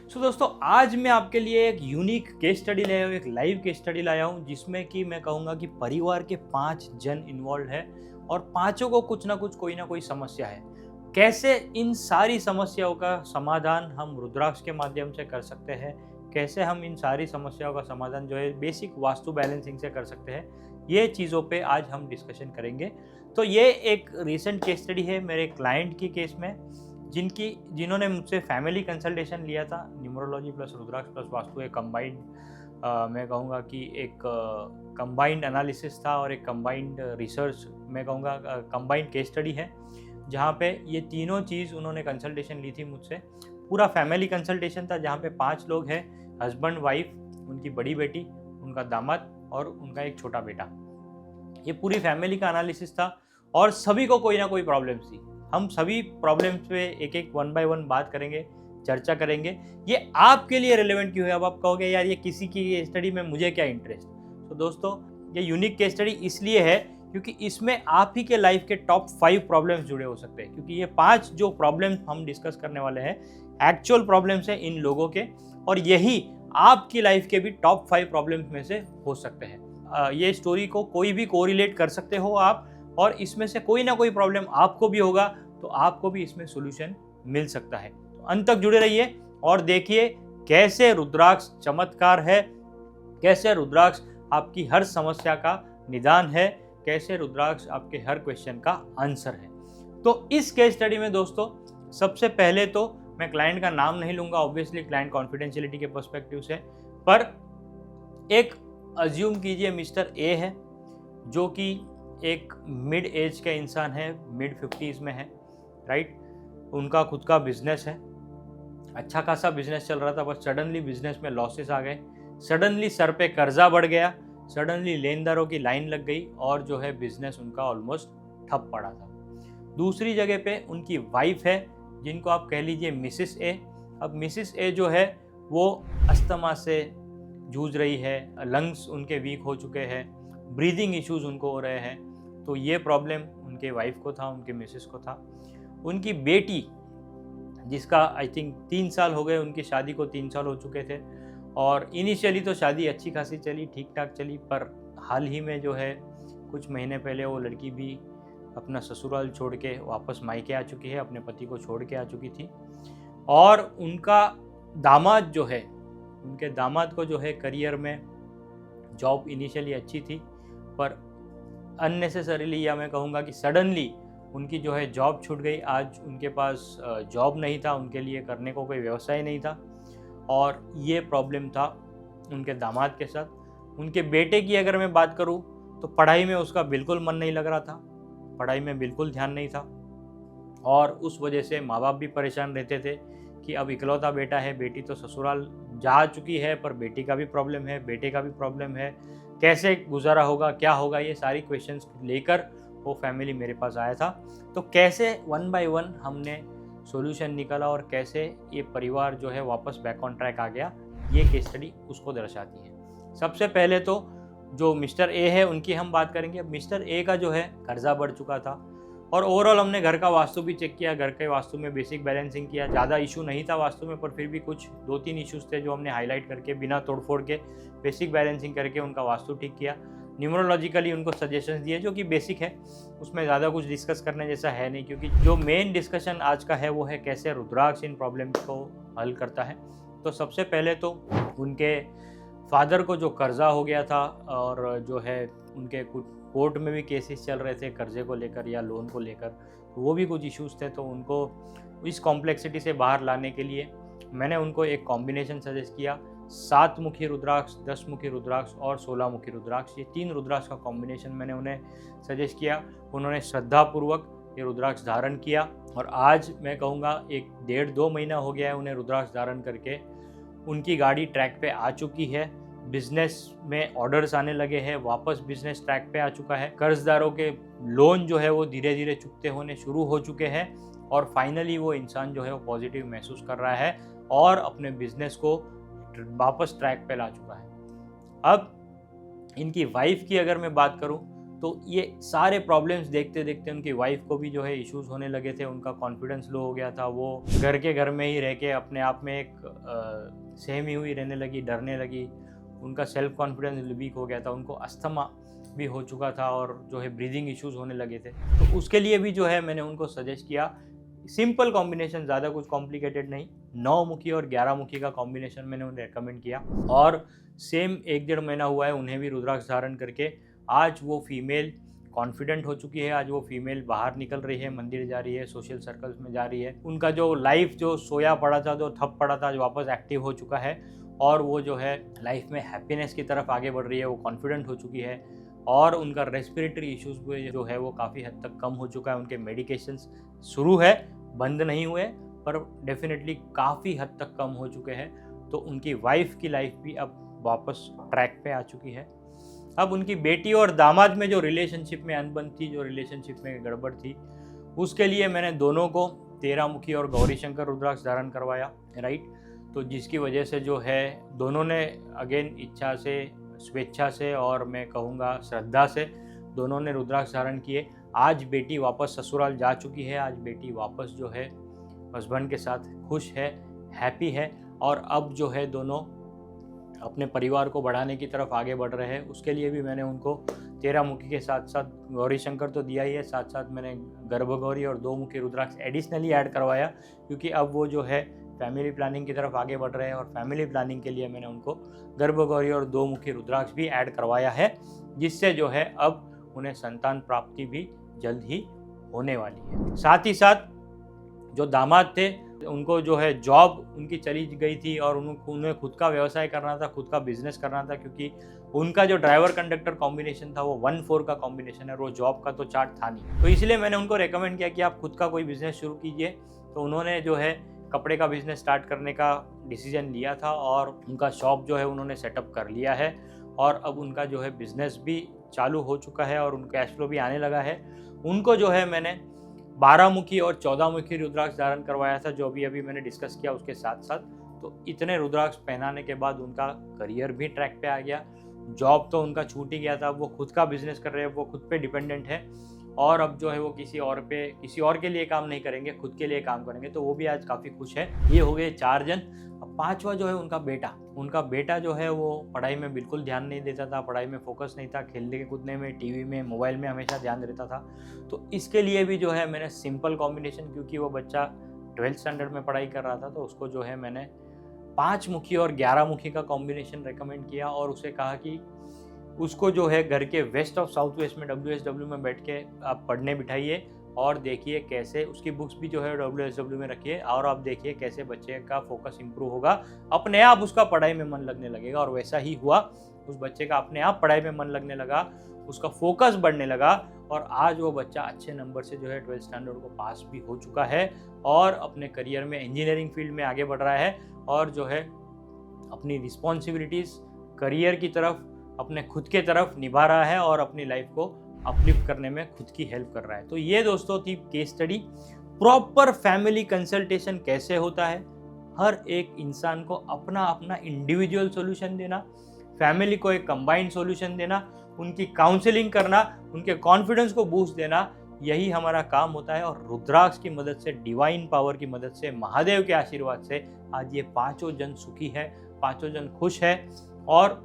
दोस्तों आज मैं आपके लिए एक यूनिक केस स्टडी लाया हूँ, एक लाइव केस स्टडी लाया हूँ जिसमें कि मैं कहूँगा कि परिवार के 5 जन इन्वॉल्व है और पांचों को कुछ ना कुछ कोई ना कोई समस्या है। कैसे इन सारी समस्याओं का समाधान हम रुद्राक्ष के माध्यम से कर सकते हैं, कैसे हम इन सारी समस्याओं का समाधान जो है बेसिक वास्तु बैलेंसिंग से कर सकते हैं, ये चीज़ों पे आज हम डिस्कशन करेंगे। तो ये एक रीसेंट केस स्टडी है मेरे क्लाइंट की केस में, जिन्होंने मुझसे फैमिली कंसल्टेशन लिया था। न्यूमरोलॉजी प्लस रुद्राक्ष प्लस वास्तु एक कंबाइंड मैं कहूँगा कि एक कंबाइंड एनालिसिस था और एक कंबाइंड रिसर्च, मैं कहूँगा कंबाइंड केस स्टडी है, जहाँ पे ये तीनों चीज़ उन्होंने कंसल्टेशन ली थी मुझसे। पूरा फैमिली कंसल्टेशन था जहाँ पे 5 लोग हैं, हस्बैंड वाइफ, उनकी बड़ी बेटी, उनका दामाद और उनका एक छोटा बेटा। ये पूरी फैमिली का एनालिसिस था और सभी को कोई ना कोई प्रॉब्लम्स थी। हम सभी प्रॉब्लम्स पे एक एक 1 बाय 1 बात करेंगे, चर्चा करेंगे। ये आपके लिए रिलेवेंट क्यों है? अब आप कहोगे यार ये किसी की स्टडी में मुझे क्या इंटरेस्ट। तो दोस्तों ये यूनिक केस स्टडी इसलिए है क्योंकि इसमें आप ही के लाइफ के टॉप 5 प्रॉब्लम्स जुड़े हो सकते हैं, क्योंकि ये 5 जो प्रॉब्लम्स हम डिस्कस करने वाले हैं एक्चुअल प्रॉब्लम्स हैं इन लोगों के, और यही आपकी लाइफ के भी टॉप 5 प्रॉब्लम्स में से हो सकते हैं। ये स्टोरी को कोई भी कोरिलेट कर सकते हो आप, और इसमें से कोई ना कोई प्रॉब्लम आपको भी होगा तो आपको भी इसमें सॉल्यूशन मिल सकता है। तो अंत तक जुड़े रहिए और देखिए कैसे रुद्राक्ष चमत्कार है, कैसे रुद्राक्ष आपकी हर समस्या का निदान है, कैसे रुद्राक्ष आपके हर क्वेश्चन का आंसर है। तो इस केस स्टडी में दोस्तों सबसे पहले तो मैं क्लाइंट का नाम नहीं लूंगा, ऑब्वियसली क्लाइंट कॉन्फिडेंशियलिटी के पर्सपेक्टिव से, पर एक अज्यूम कीजिए मिस्टर ए है जो कि एक मिड एज का इंसान है, मिड 50s में है, राइट। उनका खुद का बिजनेस है, अच्छा खासा बिजनेस चल रहा था, बस सडनली बिजनेस में लॉसेस आ गए, सडनली सर पे कर्जा बढ़ गया, सडनली लेनदारों की लाइन लग गई और जो है बिजनेस उनका ऑलमोस्ट ठप पड़ा था। दूसरी जगह पे उनकी वाइफ है जिनको आप कह लीजिए मिसिस ए। अब मिसिस ए जो है वो अस्थमा से जूझ रही है, लंग्स उनके वीक हो चुके हैं, ब्रीदिंग इश्यूज उनको हो रहे हैं। तो ये प्रॉब्लम उनके वाइफ को था, उनके मिसेस को था। उनकी बेटी जिसका आई थिंक 3 साल हो गए, उनकी शादी को 3 साल हो चुके थे, और इनिशियली तो शादी अच्छी खासी चली, ठीक ठाक चली, पर हाल ही में जो है कुछ महीने पहले वो लड़की भी अपना ससुराल छोड़ के वापस मायके आ चुकी है, अपने पति को छोड़ के आ चुकी थी। और उनका दामाद जो है, उनके दामाद को जो है करियर में जॉब इनिशियली अच्छी थी, पर अननेसेसरीली, या मैं कहूँगा कि सडनली उनकी जो है जॉब छूट गई। आज उनके पास जॉब नहीं था, उनके लिए करने को कोई व्यवसाय नहीं था, और ये प्रॉब्लम था उनके दामाद के साथ। उनके बेटे की अगर मैं बात करूँ तो पढ़ाई में उसका बिल्कुल मन नहीं लग रहा था, पढ़ाई में बिल्कुल ध्यान नहीं था, और उस वजह से माँ बाप भी परेशान रहते थे कि अब इकलौता बेटा है, बेटी तो ससुराल जा चुकी है पर बेटी का भी प्रॉब्लम है, बेटे का भी प्रॉब्लम है, कैसे गुजारा होगा, क्या होगा, ये सारी क्वेश्चंस लेकर वो फैमिली मेरे पास आया था। तो कैसे 1 बाय 1 हमने सॉल्यूशन निकाला और कैसे ये परिवार जो है वापस बैक ऑन ट्रैक आ गया, ये केस स्टडी उसको दर्शाती है। सबसे पहले तो जो मिस्टर ए है उनकी हम बात करेंगे। अब मिस्टर ए का जो है कर्जा बढ़ चुका था, और ओवरऑल हमने घर का वास्तु भी चेक किया, घर के वास्तु में बेसिक बैलेंसिंग किया। ज़्यादा इशू नहीं था वास्तु में, पर फिर भी कुछ 2-3 इश्यूज थे जो हमने हाईलाइट करके बिना तोड़फोड़ के बेसिक बैलेंसिंग करके उनका वास्तु ठीक किया। न्यूमरोलॉजिकली उनको सजेशंस दिए जो कि बेसिक है, उसमें ज़्यादा कुछ डिस्कस करने जैसा है नहीं, क्योंकि जो मेन डिस्कशन आज का है वो है कैसे रुद्राक्ष इन प्रॉब्लम्स को हल करता है। तो सबसे पहले तो उनके फादर को जो कर्जा हो गया था, और जो है उनके कुछ कोर्ट में भी केसेस चल रहे थे कर्जे को लेकर या लोन को लेकर, तो वो भी कुछ इश्यूज थे। तो उनको इस कॉम्प्लेक्सिटी से बाहर लाने के लिए मैंने उनको एक कॉम्बिनेशन सजेस्ट किया, 7 मुखी रुद्राक्ष, 10 मुखी रुद्राक्ष और 16 मुखी रुद्राक्ष। ये 3 रुद्राक्ष का कॉम्बिनेशन मैंने उन्हें सजेस्ट किया। उन्होंने श्रद्धापूर्वक ये रुद्राक्ष धारण किया, और आज मैं कहूँगा 1-1.5-2 महीना हो गया है उन्हें रुद्राक्ष धारण करके। उनकी गाड़ी ट्रैक पे आ चुकी है, बिजनेस में ऑर्डर्स आने लगे हैं, वापस बिजनेस ट्रैक पे आ चुका है, कर्जदारों के लोन जो है वो धीरे धीरे चुकते होने शुरू हो चुके हैं, और फाइनली वो इंसान जो है वो पॉजिटिव महसूस कर रहा है और अपने बिजनेस को वापस ट्रैक पे ला चुका है। अब इनकी वाइफ की अगर मैं बात करूं तो ये सारे प्रॉब्लम्स देखते देखते उनकी वाइफ को भी जो है इश्यूज होने लगे थे, उनका कॉन्फिडेंस लो हो गया था, वो घर में ही रह के अपने आप में एक सहमी हुई रहने लगी, डरने लगी, उनका सेल्फ कॉन्फिडेंस वीक हो गया था, उनको अस्थमा भी हो चुका था और जो है ब्रीदिंग इश्यूज होने लगे थे। तो उसके लिए भी जो है मैंने उनको सजेस्ट किया सिंपल कॉम्बिनेशन, ज़्यादा कुछ कॉम्प्लिकेटेड नहीं, 9 मुखी और 11 मुखी का कॉम्बिनेशन मैंने उन्हें रेकमेंड किया। और सेम 1-1.5 महीना हुआ है उन्हें भी रुद्राक्ष धारण करके। आज वो फीमेल कॉन्फिडेंट हो चुकी है, आज वो फीमेल बाहर निकल रही है, मंदिर जा रही है, सोशल सर्कल्स में जा रही है। उनका जो लाइफ जो सोया पड़ा था, जो ठप पड़ा था, आज वापस एक्टिव हो चुका है और वो जो है लाइफ में हैप्पीनेस की तरफ आगे बढ़ रही है, वो कॉन्फिडेंट हो चुकी है और उनका रेस्पिरेटरी इश्यूज जो है वो काफ़ी हद तक कम हो चुका है। उनके मेडिकेशंस शुरू है, बंद नहीं हुए, पर डेफिनेटली काफ़ी हद तक कम हो चुके हैं। तो उनकी वाइफ की लाइफ भी अब वापस ट्रैक पे आ चुकी है। अब उनकी बेटी और दामाद में जो रिलेशनशिप में अनबन थी, जो रिलेशनशिप में गड़बड़ थी, उसके लिए मैंने दोनों को 13 मुखी और गौरी शंकर रुद्राक्ष धारण करवाया, राइट। तो जिसकी वजह से जो है दोनों ने अगेन इच्छा से, स्वेच्छा से और मैं कहूँगा श्रद्धा से दोनों ने रुद्राक्ष धारण किए। आज बेटी वापस ससुराल जा चुकी है, आज बेटी वापस जो है हस्बैंड के साथ खुश है, हैप्पी है और अब जो है दोनों अपने परिवार को बढ़ाने की तरफ आगे बढ़ रहे हैं। उसके लिए भी मैंने उनको 13 मुखी के साथ साथ गौरी शंकर तो दिया ही है, साथ साथ मैंने गर्भगौरी और 2 मुखी रुद्राक्ष एडिशनली ऐड करवाया, क्योंकि अब वो जो है फैमिली प्लानिंग की तरफ आगे बढ़ रहे हैं और फैमिली प्लानिंग के लिए मैंने उनको गर्भगौरी और 2 मुखी रुद्राक्ष भी ऐड करवाया है, जिससे जो है अब उन्हें संतान प्राप्ति भी जल्द ही होने वाली है। साथ ही साथ जो दामाद थे उनको जो है जॉब उनकी चली गई थी और उन्हें खुद का व्यवसाय करना था, खुद का बिजनेस करना था, क्योंकि उनका जो ड्राइवर कंडक्टर कॉम्बिनेशन था वो 1-4 का कॉम्बिनेशन है, वो जॉब का तो चार्ट था नहीं। तो इसलिए मैंने उनको रेकमेंड किया कि आप खुद का कोई बिजनेस शुरू कीजिए। तो उन्होंने जो है कपड़े का बिजनेस स्टार्ट करने का डिसीजन लिया था और उनका शॉप जो है उन्होंने सेटअप कर लिया है और अब उनका जो है बिजनेस भी चालू हो चुका है और उनका कैश फ्लो भी आने लगा है। उनको जो है मैंने 12 मुखी और 14 मुखी रुद्राक्ष धारण करवाया था, जो भी अभी मैंने डिस्कस किया उसके साथ साथ। तो इतने रुद्राक्ष पहनाने के बाद उनका करियर भी ट्रैक पे आ गया, जॉब तो उनका छूट ही गया था, वो खुद का बिजनेस कर रहे हैं, वो खुद पे डिपेंडेंट है और अब जो है वो किसी और के लिए काम नहीं करेंगे, खुद के लिए काम करेंगे। तो वो भी आज काफ़ी खुश है। ये हो गए 4 जन। अब 5वां जो है उनका बेटा जो है वो पढ़ाई में बिल्कुल ध्यान नहीं देता था, पढ़ाई में फोकस नहीं था, खेलने कूदने में, टीवी में, मोबाइल में हमेशा ध्यान देता था। तो इसके लिए भी जो है मैंने सिंपल कॉम्बिनेशन, क्योंकि वो बच्चा 12th स्टैंडर्ड में पढ़ाई कर रहा था, तो उसको जो है मैंने 5 मुखी और 11 मुखी का कॉम्बिनेशन रेकमेंड किया और उसे कहा कि उसको जो है घर के वेस्ट ऑफ साउथ वेस्ट में WSW में बैठ के आप पढ़ने बिठाइए और देखिए कैसे उसकी बुक्स भी जो है WSW में रखिए और आप देखिए कैसे बच्चे का फोकस इंप्रूव होगा, अपने आप उसका पढ़ाई में मन लगने लगेगा। और वैसा ही हुआ, उस बच्चे का अपने आप पढ़ाई में मन लगने लगा, उसका फोकस बढ़ने लगा और आज वो बच्चा अच्छे नंबर से जो है 12th स्टैंडर्ड को पास भी हो चुका है और अपने करियर में इंजीनियरिंग फील्ड में आगे बढ़ रहा है और जो है अपनी रिस्पॉन्सिबिलिटीज़ करियर की तरफ, अपने खुद के तरफ निभा रहा है और अपनी लाइफ को अपलिफ्ट करने में खुद की हेल्प कर रहा है। तो ये दोस्तों थी case study. Proper family consultation कैसे होता है, हर एक इंसान को अपना अपना इंडिविजुअल सॉल्यूशन देना, फैमिली को एक कंबाइंड सॉल्यूशन देना, उनकी काउंसलिंग करना, उनके कॉन्फिडेंस को बूस्ट देना, यही हमारा काम होता है। और रुद्राक्ष की मदद से, डिवाइन पावर की मदद से, महादेव के आशीर्वाद से आज ये 5 जन सुखी है, 5 जन खुश है। और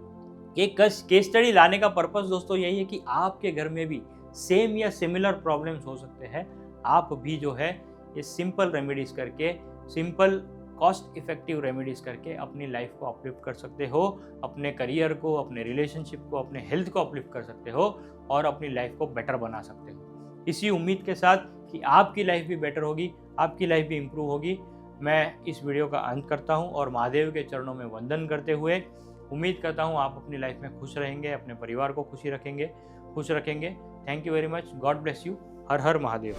एक केस स्टडी लाने का पर्पस दोस्तों यही है कि आपके घर में भी सेम या सिमिलर प्रॉब्लम्स हो सकते हैं, आप भी जो है ये सिंपल रेमेडीज करके, सिंपल कॉस्ट इफेक्टिव रेमेडीज करके अपनी लाइफ को अपलिफ्ट कर सकते हो, अपने करियर को, अपने रिलेशनशिप को, अपने हेल्थ को अपलिफ्ट कर सकते हो और अपनी लाइफ को बेटर बना सकते हो। इसी उम्मीद के साथ कि आपकी लाइफ भी बेटर होगी, आपकी लाइफ भी इम्प्रूव होगी, मैं इस वीडियो का अंत करता हूँ और महादेव के चरणों में वंदन करते हुए उम्मीद करता हूँ आप अपनी लाइफ में खुश रहेंगे, अपने परिवार को खुश रखेंगे। Thank you very much. God bless you. Her her Mahadev.